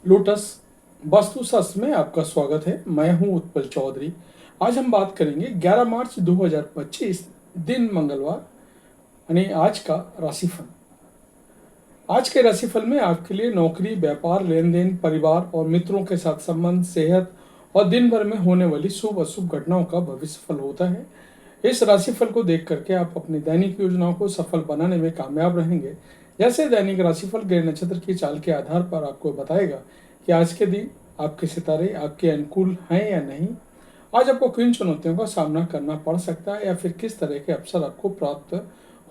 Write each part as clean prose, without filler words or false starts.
Lotus वास्तुशास्त्र में आपका स्वागत है। मैं हूं उत्पल चौधरी। आज हम बात करेंगे 11 मार्च 2025 दिन मंगलवार यानी आज का राशिफल। आज के राशिफल में आपके लिए नौकरी, व्यापार, लेन देन, परिवार और मित्रों के साथ संबंध, सेहत और दिन भर में होने वाली शुभ अशुभ घटनाओं का भविष्यफल होता है। इस राशिफल को देख करके आप अपनी दैनिक योजनाओं को सफल बनाने में कामयाब रहेंगे। जैसे दैनिक राशिफल ग्रह नक्षत्र की चाल के आधार पर आपको बताएगा कि आज के दिन आपके सितारे आपके अनुकूल हैं या नहीं। आज आपको किन चुनौतियों का सामना करना पड़ सकता है या फिर किस तरह के अवसर आपको प्राप्त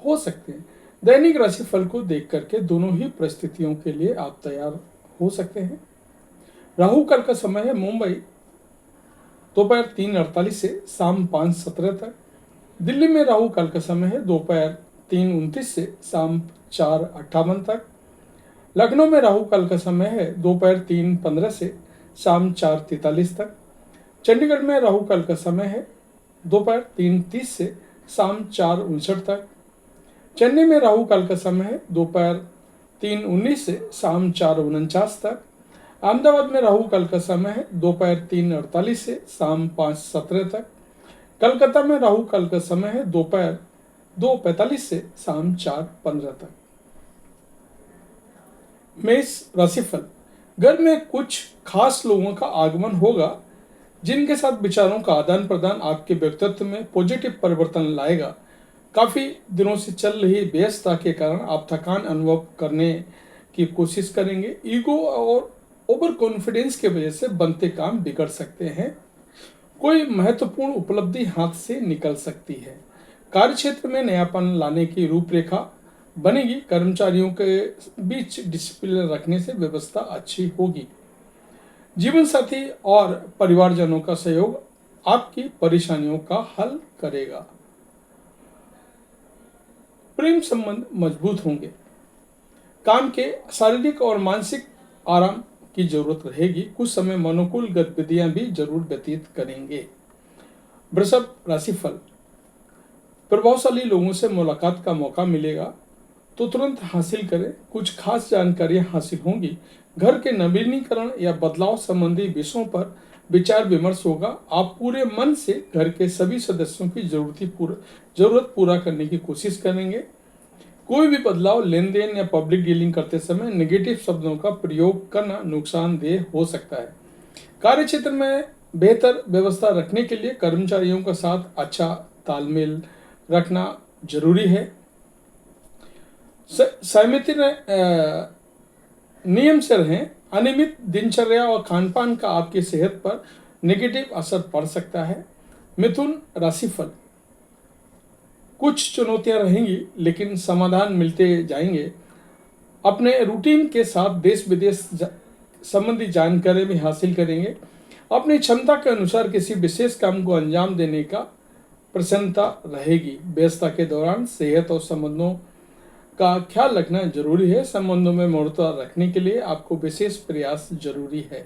हो सकते हैं। दैनिक राशिफल को देख करके दोनों ही परिस्थितियों के लिए आप तैयार हो सकते हैं। राहु काल का समय है मुंबई दोपहर 3:48 से शाम 5:17 तक। दिल्ली में राहु काल का समय है दोपहर 3:29 से शाम 4:58 तक। लखनऊ में राहु काल का समय है दोपहर 3:15 से शाम 4:43 तक। चंडीगढ़ में राहु काल का समय है दोपहर 3:30 से शाम 4:59 तक। चेन्नई में राहु काल का समय है दोपहर 3:19 से शाम 4:49 तक। अहमदाबाद में राहु काल का समय है दोपहर 3:48 से शाम 5:17 तक। कलकत्ता में राहु काल का समय है दोपहर 2:45 से शाम 4:15 तक। मेष राशिफल। घर में कुछ खास लोगों का आगमन होगा जिनके साथ विचारों का आदान प्रदान आपके व्यक्तित्व में पॉजिटिव परिवर्तन लाएगा। काफी दिनों से चल रही व्यस्तता के कारण आप थकान अनुभव करने की कोशिश करेंगे। ईगो और ओवर कॉन्फिडेंस की वजह से बनते काम बिगड़ सकते हैं। कोई महत्वपूर्ण उपलब्धि हाथ से निकल सकती है। कार्यक्षेत्र में नयापन लाने की रूपरेखा बनेगी। कर्मचारियों के बीच डिसिप्लिन रखने से व्यवस्था अच्छी होगी। जीवन साथी और परिवारजनों का सहयोग आपकी परेशानियों का हल करेगा। प्रेम संबंध मजबूत होंगे। काम के शारीरिक और मानसिक आराम की जरूरत रहेगी। कुछ समय अनुकूल गतिविधियां भी जरूर व्यतीत करेंगे। वृषभ राशिफल। प्रभावशाली लोगों से मुलाकात का मौका मिलेगा तो तुरंत हासिल करें। कुछ खास जानकारियां हासिल होंगी। घर के नवीनीकरण या बदलाव संबंधी विषयों पर विचार विमर्श होगा। आप पूरे मन से घर के सभी सदस्यों की जरूरत पूरा करने की कोशिश करेंगे। कोई भी बदलाव, लेन देन या पब्लिक डीलिंग करते समय नेगेटिव शब्दों का प्रयोग करना नुकसानदेह हो सकता है। कार्य क्षेत्र में बेहतर व्यवस्था रखने के लिए कर्मचारियों के साथ अच्छा तालमेल रखना जरूरी है। सहमति नियम से रहें। अनियमित दिनचर्या और खानपान का आपकी सेहत पर नेगेटिव असर पड़ सकता है। मिथुन राशिफल। कुछ चुनौतियां रहेंगी लेकिन समाधान मिलते जाएंगे। अपने रूटीन के साथ देश विदेश संबंधी जानकारी भी हासिल करेंगे। अपनी क्षमता के अनुसार किसी विशेष काम को अंजाम देने का प्रसन्नता रहेगी। व्यस्तता के दौरान सेहत और संबंधों का ख्याल रखना जरूरी है। संबंधों में मधुरता रखने के लिए आपको विशेष प्रयास जरूरी है।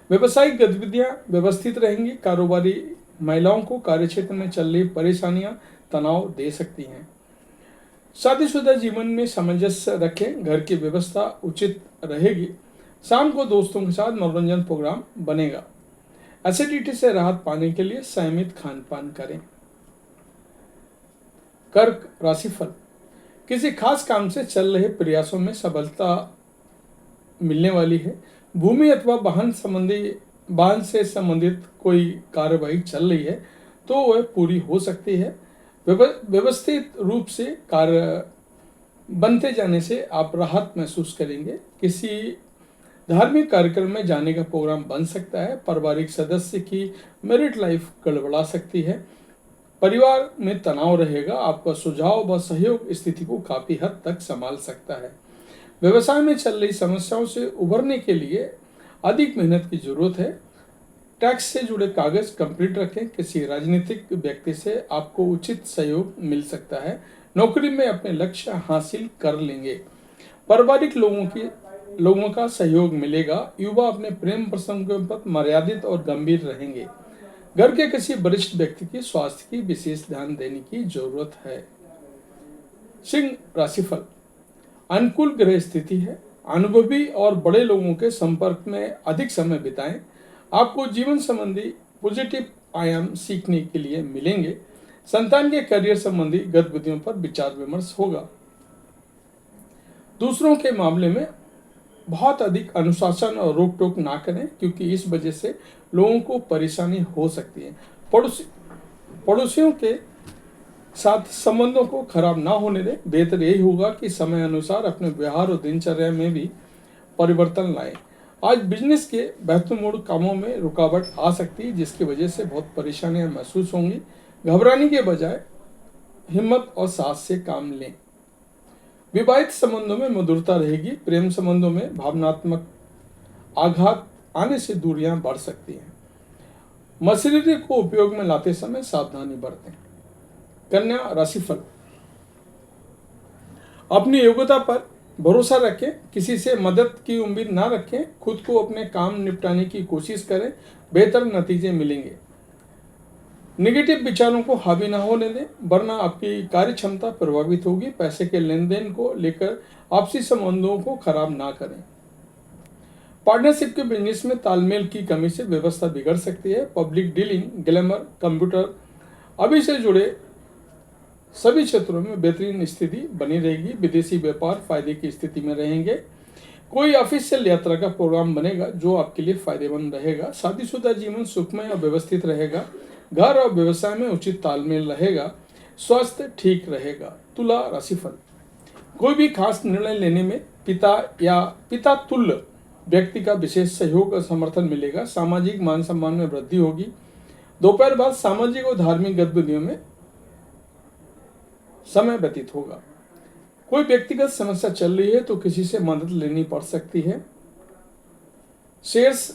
व्यवसायिक गतिविधियां व्यवस्थित रहेंगी। कारोबारी महिलाओं को कार्यक्षेत्र में चल रही परेशानियां तनाव दे सकती हैं। शादीशुदा जीवन में सामंजस्य रखें। घर की व्यवस्था उचित रहेगी। शाम को दोस्तों के साथ मनोरंजन प्रोग्राम बनेगा। एसिडिटी से राहत पाने के लिए संयमित खानपान करें। कर्क राशिफल। किसी खास काम से चल रहे प्रयासों में सफलता मिलने वाली है। भूमि अथवा वाहन से संबंधित कोई कार्यवाही चल रही है तो वह पूरी हो सकती है। व्यवस्थित रूप से कार्य बनते जाने से आप राहत महसूस करेंगे। किसी धार्मिक कार्यक्रम में जाने का प्रोग्राम बन सकता है। पारिवारिक सदस्य की मैरिड लाइफ गड़बड़ा सकती है। परिवार में तनाव रहेगा। आपका सुझाव व सहयोग स्थिति को काफी हद तक संभाल सकता है। व्यवसाय में चल रही समस्याओं से उभरने के लिए अधिक मेहनत की जरूरत है। टैक्स से जुड़े कागज कंप्लीट रखें। किसी राजनीतिक व्यक्ति से आपको उचित सहयोग मिल सकता है। नौकरी में अपने लक्ष्य हासिल कर लेंगे। पारिवारिक लोगों का सहयोग मिलेगा। युवा अपने प्रेम प्रसंगों पर मर्यादित और गंभीर रहेंगे। घर के किसी वरिष्ठ व्यक्ति की स्वास्थ्य की विशेष ध्यान देने की जरूरत है। सिंह राशिफल। अनुकूल ग्रह स्थिति है। अनुभवी और बड़े लोगों के संपर्क में अधिक समय बिताएं। आपको जीवन संबंधी पॉजिटिव आयाम सीखने के लिए मिलेंगे। संतान के करियर संबंधी गतिविधियों पर विचार विमर्श होगा। दूसरों के मामले में बहुत अधिक अनुशासन और रोक टोक ना करें, क्योंकि इस वजह से लोगों को परेशानी हो सकती है। पड़ोसियों के साथ संबंधों को खराब ना होने दें। बेहतर यही होगा कि समय अनुसार अपने व्यवहार और दिनचर्या में भी परिवर्तन लाएं। आज बिजनेस के महत्वपूर्ण कामों में रुकावट आ सकती है, जिसकी वजह से बहुत परेशानियां महसूस होंगी। घबराने के बजाय हिम्मत और साहस से काम लें। विवाहित संबंधों में मधुरता रहेगी। प्रेम संबंधों में भावनात्मक आघात आने से दूरियां बढ़ सकती हैं। मशीनरी को उपयोग में लाते समय सावधानी बरतें। कन्या राशिफल, अपनी योग्यता पर भरोसा रखें। किसी से मदद की उम्मीद ना रखें। खुद को अपने काम निपटाने की कोशिश करें, बेहतर नतीजे मिलेंगे। नेगेटिव विचारों को हावी ना होने दें, वरना आपकी कार्य क्षमता प्रभावित होगी। पैसे के लेन देन को लेकर आपसी संबंधों को खराब ना करें। पार्टनरशिप के बिजनेस में तालमेल की कमी से व्यवस्था बिगड़ सकती है। पब्लिक डीलिंग, ग्लैमर, कंप्यूटर अभी से जुड़े सभी क्षेत्रों में बेहतरीन स्थिति बनी रहेगी। विदेशी व्यापार फायदे की स्थिति में रहेंगे। कोई ऑफिशियल यात्रा का प्रोग्राम बनेगा जो आपके लिए फायदेमंद रहेगा। शादीशुदा जीवन सुखमय और व्यवस्थित रहेगा। घर और व्यवसाय में उचित तालमेल रहेगा। स्वास्थ्य ठीक रहेगा। तुला राशिफल, कोई भी खास निर्णय लेने में पिता या पिता तुल्य व्यक्ति का विशेष सहयोग और समर्थन मिलेगा। सामाजिक मान सम्मान में वृद्धि होगी। दोपहर बाद सामाजिक और धार्मिक गतिविधियों में समय व्यतीत होगा। कोई व्यक्तिगत समस्या चल रही है तो किसी से मदद लेनी पड़ सकती है। शेयर्स,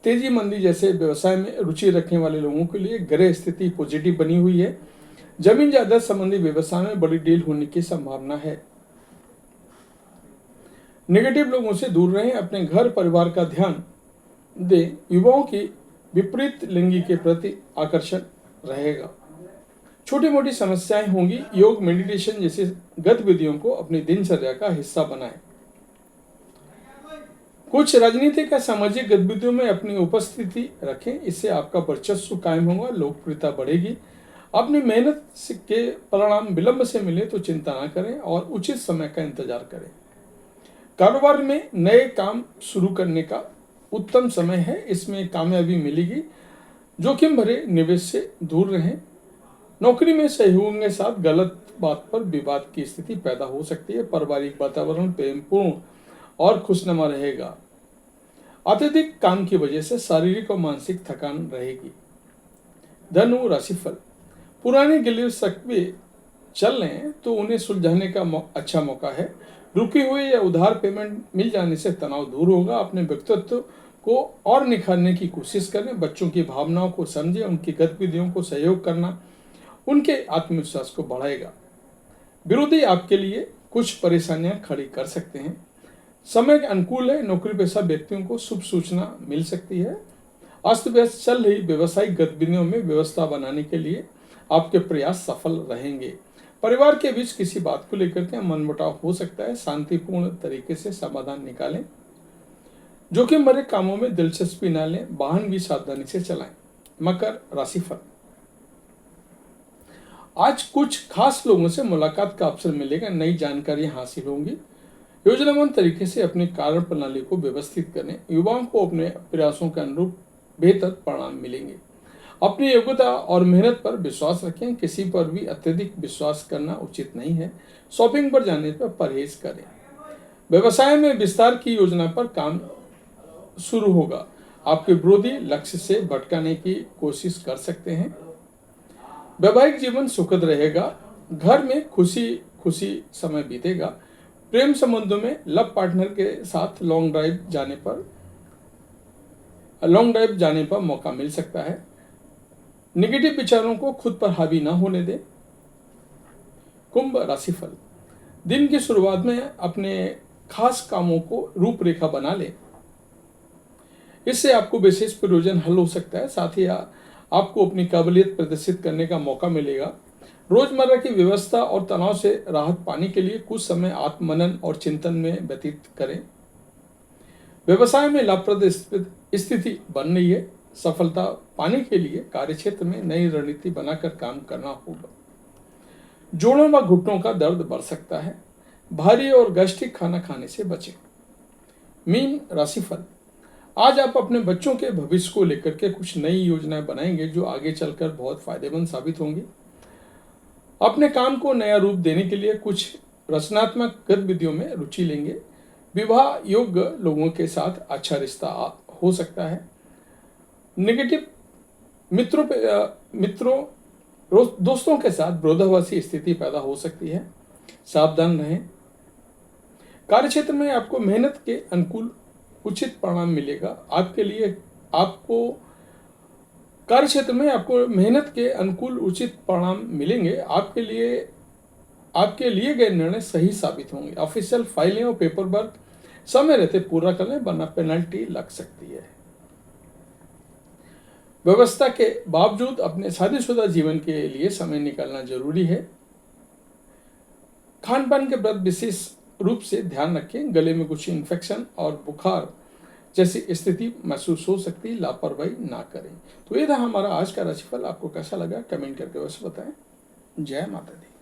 तेजी मंदी जैसे व्यवसाय में रुचि रखने वाले लोगों के लिए ग्रह स्थिति पॉजिटिव बनी हुई है। जमीन जायदाद संबंधी व्यवसाय में बड़ी डील होने की संभावना है। नेगेटिव लोगों से दूर रहें। अपने घर परिवार का ध्यान दें। युवाओं की विपरीत लिंगी के प्रति आकर्षण रहेगा। छोटी मोटी समस्याएं होंगी। योग, मेडिटेशन जैसी गतिविधियों को अपनी दिनचर्या का हिस्सा बनाएं। कुछ राजनीतिक या सामाजिक गतिविधियों में अपनी उपस्थिति रखें। इससे आपका वर्चस्व कायम होगा, लोकप्रियता बढ़ेगी। अपनी मेहनत के परिणाम विलंब से मिले तो चिंता न करें और उचित समय का इंतजार करें। कारोबार में नए काम शुरू करने का उत्तम समय है। इसमें कामयाबी मिलेगी। जोखिम भरे निवेश से दूर रहें। नौकरी में सहयोगियों के साथ गलत बात पर विवाद की स्थिति पैदा हो सकती है। पारिवारिक वातावरण प्रेमपूर्ण और खुशनुमा रहेगा। अत्यधिक काम की वजह से शारीरिक और मानसिक थकान रहेगी। धनु राशिफल, पुराने गिले शिकवे चल रहे हैं तो उन्हें सुलझाने का अच्छा मौका है। रुकी हुई या उधार पेमेंट मिल जाने से तनाव दूर होगा। अपने व्यक्तित्व को और निखारने की कोशिश करें। बच्चों की भावनाओं को समझें। उनकी गतिविधियों को सहयोग करना उनके आत्मविश्वास को बढ़ाएगा। विरोधी आपके लिए कुछ परेशानियां खड़ी कर सकते हैं। समय अनुकूल है। नौकरी पेशा व्यक्तियों को शुभ सूचना मिल सकती है। अस्त व्यस्त चल रही व्यवसायिक गतिविधियों में व्यवस्था बनाने के लिए आपके प्रयास सफल रहेंगे। परिवार के बीच किसी बात को लेकर के मनमुटाव हो सकता है। शांतिपूर्ण तरीके से समाधान निकालें। जोखिम भरे कामों में दिलचस्पी न लें। वाहन भी सावधानी से चलाएं। मकर राशिफल, आज कुछ खास लोगों से मुलाकात का अवसर मिलेगा। नई जानकारी हासिल होंगी। योजनाबद्ध तरीके से अपनी कार्य प्रणाली को व्यवस्थित करें। युवाओं को अपने प्रयासों के अनुरूप बेहतर परिणाम मिलेंगे। अपनी योग्यता और मेहनत पर विश्वास रखें। किसी पर भी अत्यधिक विश्वास करना उचित नहीं है। शॉपिंग पर जाने पर परहेज करें। व्यवसाय में विस्तार की योजना पर काम शुरू होगा। आपके विरोधी लक्ष्य से भटकाने की कोशिश कर सकते हैं। वैवाहिक जीवन सुखद रहेगा। घर में खुशी खुशी समय बीतेगा। प्रेम संबंधों में लव पार्टनर के साथ लॉन्ग ड्राइव जाने पर मौका मिल सकता है। नेगेटिव विचारों को खुद पर हावी ना होने दें। कुंभ राशिफल, दिन की शुरुआत में अपने खास कामों को रूपरेखा बना लें। इससे आपको विशेष प्रयोजन हल हो सकता है। साथ ही आपको अपनी काबिलियत प्रदर्शित करने का मौका मिलेगा। रोजमर्रा की व्यवस्था और तनाव से राहत पाने के लिए कुछ समय आत्ममनन और चिंतन में व्यतीत करें। व्यवसाय में लाभप्रद स्थिति बन रही है। सफलता पाने के लिए कार्यक्षेत्र में नई रणनीति बनाकर काम करना होगा। जोड़ों व घुटनों का दर्द बढ़ सकता है। भारी और गैस्ट्रिक खाना खाने से बचें। मीन राशिफल, आज आप अपने बच्चों के भविष्य को लेकर के कुछ नई योजनाएं बनाएंगे जो आगे चलकर बहुत फायदेमंद साबित होंगी। अपने काम को नया रूप देने के लिए कुछ रचनात्मक गतिविधियों में रुचि लेंगे। विवाह योग्य लोगों के साथ अच्छा रिश्ता हो सकता है। नेगेटिव मित्रों दोस्तों के साथ विरोधाभासी स्थिति पैदा हो सकती है, सावधान रहें। कार्यक्षेत्र में आपको मेहनत के अनुकूल उचित परिणाम मिलेगा। कार्यक्षेत्र में आपको मेहनत के अनुकूल उचित परिणाम मिलेंगे। आपके लिए गए निर्णय सही साबित होंगे। ऑफिशियल फाइलें और पेपर वर्क समय रहते पूरा कर लें, वरना पेनल्टी लग सकती है। व्यवस्था के बावजूद अपने शादीशुदा जीवन के लिए समय निकालना जरूरी है। खान पान के प्रति विशेष रूप से ध्यान रखें। गले में कुछ इन्फेक्शन और बुखार जैसी स्थिति महसूस हो सकती है, लापरवाही ना करें। तो ये था हमारा आज का राशिफल। आपको कैसा लगा कमेंट करके अवश्य बताएं। जय माता दी।